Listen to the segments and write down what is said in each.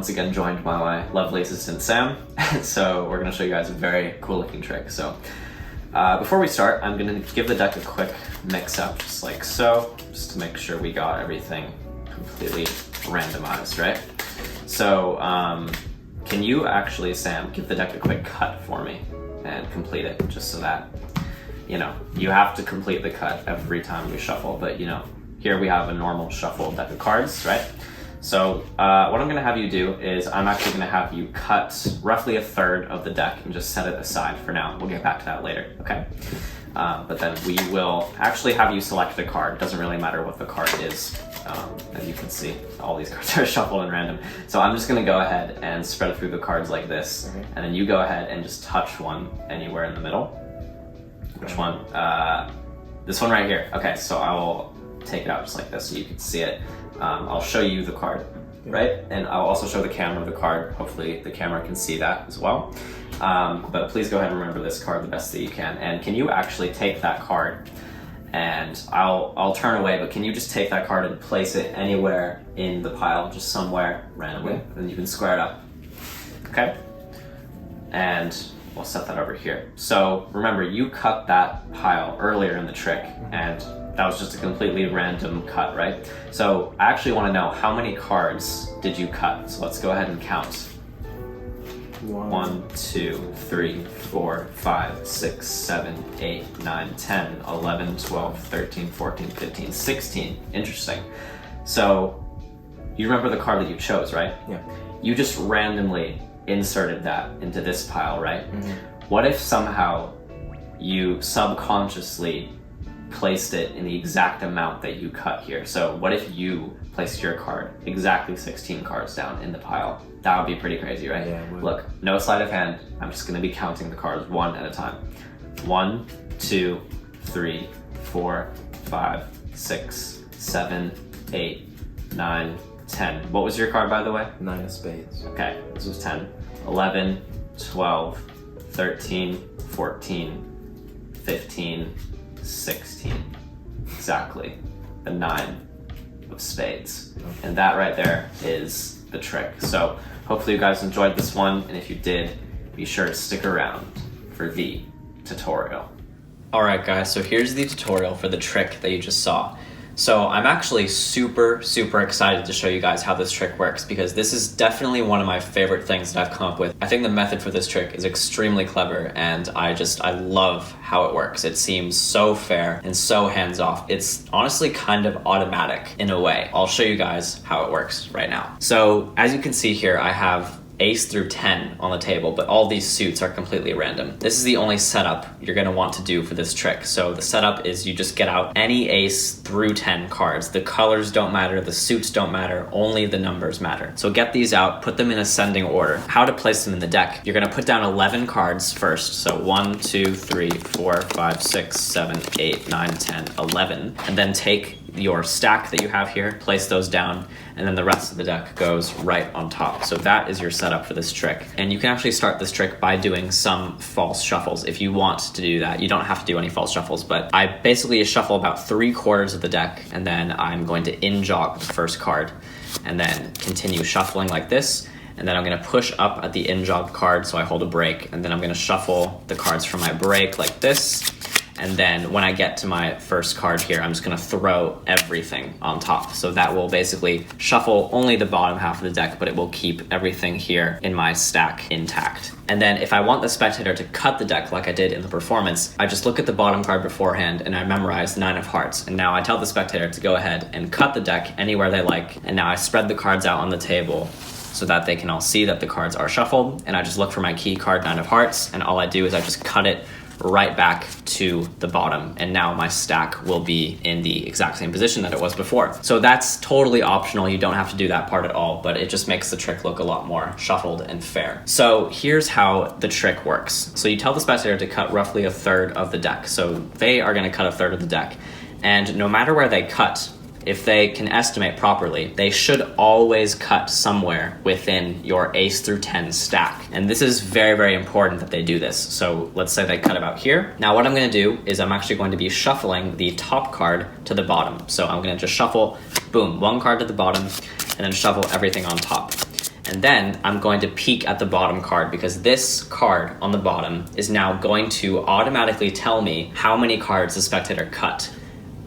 once again joined by my lovely assistant Sam. So we're going to show you guys a very cool looking trick. So before we start, I'm going to give the deck a quick mix up, just like so, just to make sure we got everything completely randomized, right? So can you actually, Sam, give the deck a quick cut for me and complete it, just so that, you know, you have to complete the cut every time we shuffle, but you know, here we have a normal shuffle deck of cards, right? So what I'm gonna have you do is I'm actually gonna have you cut roughly a third of the deck and just set it aside for now. We'll get back to that later, okay? But then we will actually have you select a card. It doesn't really matter what the card is. As you can see, all these cards are shuffled and random. So I'm just gonna go ahead and spread through the cards like this, and then you go ahead and just touch one anywhere in the middle. Which one? This one right here. Okay, so I will take it out just like this so you can see it. I'll show you the card, right? And I'll also show the camera the card. Hopefully the camera can see that as well. But please go ahead and remember this card the best that you can. And can you actually take that card, and I'll turn away, but can you just take that card and place it anywhere in the pile, just somewhere randomly, and you can square it up, okay? And we'll set that over here. So remember, you cut that pile earlier in the trick, and that was just a completely random cut, right? So I actually want to know, how many cards did you cut? So let's go ahead and count. 1, 2, 3, 4, 5, 6, 7, 8, 9, 10, 11, 12, 13, 14, 15, 16. Interesting. So you remember the card that you chose, right? Yeah. You just randomly inserted that into this pile, right? What if somehow you subconsciously placed it in the exact amount that you cut here? So what if you placed your card exactly 16 cards down in the pile? That would be pretty crazy, right? Yeah, it would. Look, no sleight of hand. I'm just gonna be counting the cards one at a time. 1, 2, 3, 4, 5, 6, 7, 8, 9, 10. What was your card, by the way? 9 of spades. Okay, this was 10. 11, 12, 13, 14, 15, 16. Exactly. The 9 of spades. And that right there is the trick. So hopefully you guys enjoyed this one, and if you did, be sure to stick around for the tutorial. All right guys, so here's the tutorial for the trick that you just saw. So I'm actually super excited to show you guys how this trick works, because this is definitely one of my favorite things that I've come up with. I think the method for this trick is extremely clever, and I love how it works. It seems so fair and so hands-off. It's honestly kind of automatic in a way. I'll show you guys how it works right now. So as you can see here, I have ace through 10 on the table, but all these suits are completely random. This is the only setup you're gonna want to do for this trick. So the setup is you just get out any ace through 10 cards. The colors don't matter, the suits don't matter, only the numbers matter. So get these out, put them in ascending order. How to place them in the deck. You're gonna put down 11 cards first. So 1, 2, 3, 4, 5, 6, 7, 8, 9, 10, 11. And then take your stack that you have here, place those down, and then the rest of the deck goes right on top. So that is your setup for this trick. And you can actually start this trick by doing some false shuffles if you want to do that. You don't have to do any false shuffles, but I basically shuffle about 3/4 of the deck, and then I'm going to in-jog the first card, and then continue shuffling like this. And then I'm gonna push up at the in-jog card, so I hold a break, and then I'm gonna shuffle the cards from my break like this. And then when I get to my first card here, I'm just gonna throw everything on top. So that will basically shuffle only the bottom half of the deck, but it will keep everything here in my stack intact. And then if I want the spectator to cut the deck like I did in the performance, I just look at the bottom card beforehand and I memorize 9 of hearts. And now I tell the spectator to go ahead and cut the deck anywhere they like. And now I spread the cards out on the table so that they can all see that the cards are shuffled. And I just look for my key card, 9 of hearts, and all I do is I just cut it right back to the bottom, and now my stack will be in the exact same position that it was before. So that's totally optional. You don't have to do that part at all, but it just makes the trick look a lot more shuffled and fair. So here's how the trick works. So you tell the spectator to cut roughly a third of the deck. So they are gonna cut a third of the deck, and no matter where they cut, if they can estimate properly, they should always cut somewhere within your ace through 10 stack. And this is very, very important that they do this. So let's say they cut about here. Now what I'm gonna do is I'm actually going to be shuffling the top card to the bottom. So I'm gonna just shuffle, boom, one card to the bottom, and then shuffle everything on top. And then I'm going to peek at the bottom card because this card on the bottom is now going to automatically tell me how many cards the spectator cut.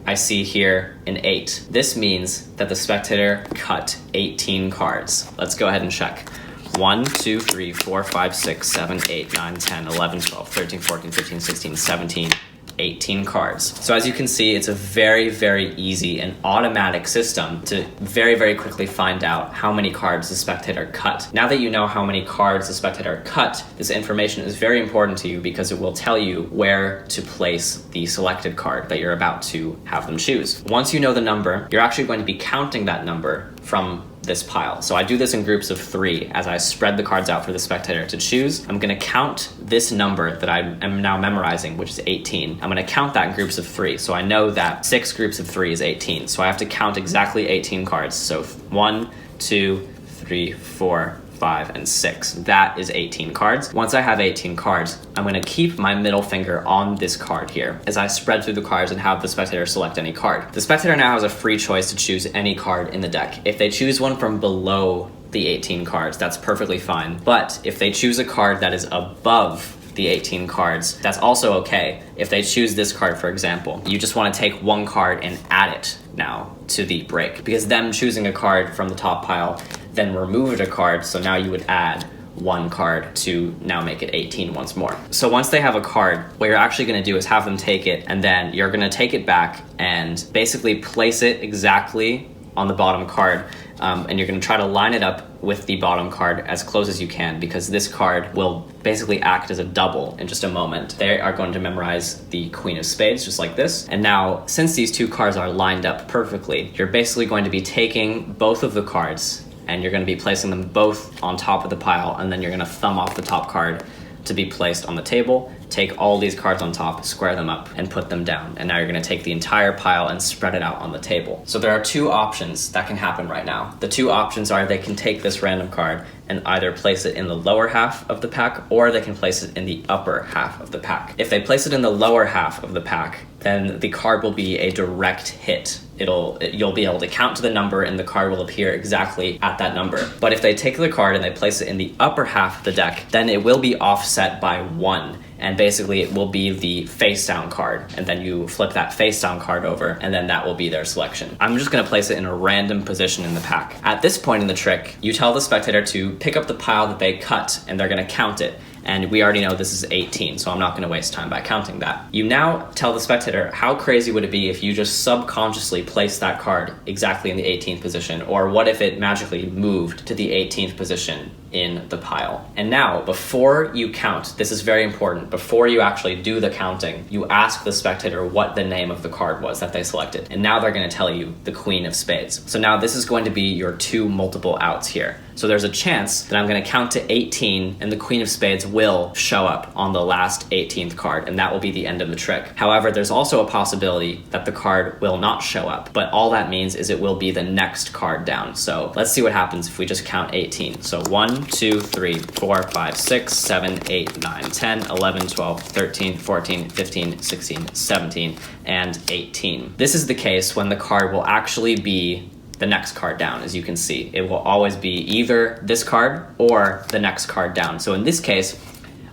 I see here an 8. This means that the spectator cut 18 cards. Let's go ahead and check. 1, 2, 3, 4, 5, 6, 7, 8, 9, 10, 11, 12, 13, 14, 15, 16, 17, 18 cards. So as you can see, it's a very, very easy and automatic system to very, very quickly find out how many cards the spectator cut. Now that you know how many cards the spectator cut, this information is very important to you because it will tell you where to place the selected card that you're about to have them choose. Once you know the number, you're actually going to be counting that number from this pile. So I do this in groups of 3 as I spread the cards out for the spectator to choose. I'm gonna count this number that I am now memorizing, which is 18. I'm gonna count that in groups of 3. So I know that 6 groups of 3 is 18. So I have to count exactly 18 cards. So 1, 2, 3, 4, 5, and 6. That is 18 cards. Once I have 18 cards, I'm going to keep my middle finger on this card here as I spread through the cards and have the spectator select any card. The spectator now has a free choice to choose any card in the deck. If they choose one from below the 18 cards, that's perfectly fine. But if they choose a card that is above the 18 cards, that's also okay. If they choose this card, for example, you just want to take one card and add it now to the break, because them choosing a card from the top pile then removed a card, so now you would add one card to now make it 18 once more. So once they have a card, what you're actually going to do is have them take it, and then you're going to take it back and basically place it exactly on the bottom card, and you're going to try to line it up with the bottom card as close as you can, because this card will basically act as a double in just a moment. They are going to memorize the Queen of Spades just like this. And now, since these two cards are lined up perfectly, you're basically going to be taking both of the cards and you're going to be placing them both on top of the pile, and then you're going to thumb off the top card to be placed on the table, take all these cards on top, square them up, and put them down. And now you're going to take the entire pile and spread it out on the table. So there are 2 options that can happen right now. The 2 options are they can take this random card and either place it in the lower half of the pack, or they can place it in the upper half of the pack. If they place it in the lower half of the pack, then the card will be a direct hit. You'll be able to count to the number and the card will appear exactly at that number. But if they take the card and they place it in the upper half of the deck, then it will be offset by 1. And basically it will be the face down card. And then you flip that face down card over, and then that will be their selection. I'm just gonna place it in a random position in the pack. At this point in the trick, you tell the spectator to pick up the pile that they cut, and they're gonna count it. And we already know this is 18, so I'm not gonna waste time by counting that. You now tell the spectator, how crazy would it be if you just subconsciously placed that card exactly in the 18th position? Or what if it magically moved to the 18th position in the pile? And now, before you count, this is very important, before you actually do the counting, you ask the spectator what the name of the card was that they selected. And now they're gonna tell you the Queen of Spades. So now this is going to be your 2 multiple outs here. So there's a chance that I'm gonna count to 18 and the Queen of Spades will show up on the last 18th card, and that will be the end of the trick. However, there's also a possibility that the card will not show up, but all that means is it will be the next card down. So let's see what happens if we just count 18. So 1, 2, 3, 4, 5, 6, 7, 8, 9, 10, 11, 12, 13, 14, 15, 16, 17, and 18. This is the case when the card will actually be the next card down. As you can see, it will always be either this card or the next card down. So in this case,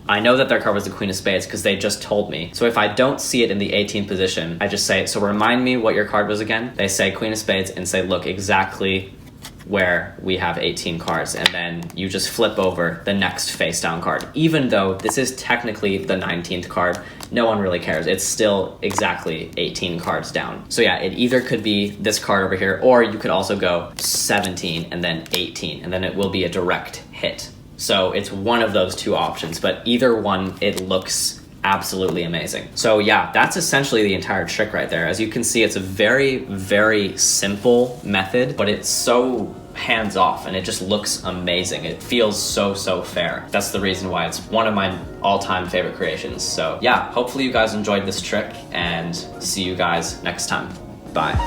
I know that their card was the Queen of Spades because they just told me. So if I don't see it in the 18th position, I just say, so remind me what your card was again. They say Queen of Spades and say, look exactly where we have 18 cards, and then you just flip over the next face down card. Even though this is technically the 19th card, no one really cares. It's still exactly 18 cards down. So yeah, it either could be this card over here, or you could also go 17 and then 18, and then it will be a direct hit. So it's one of those 2 options, but either one, it looks absolutely amazing. So yeah, that's essentially the entire trick right there. As you can see, it's a very, very simple method, but it's so hands-off and it just looks amazing. It feels so fair. That's the reason why it's one of my all-time favorite creations. So yeah, hopefully you guys enjoyed this trick, and see you guys next time. Bye.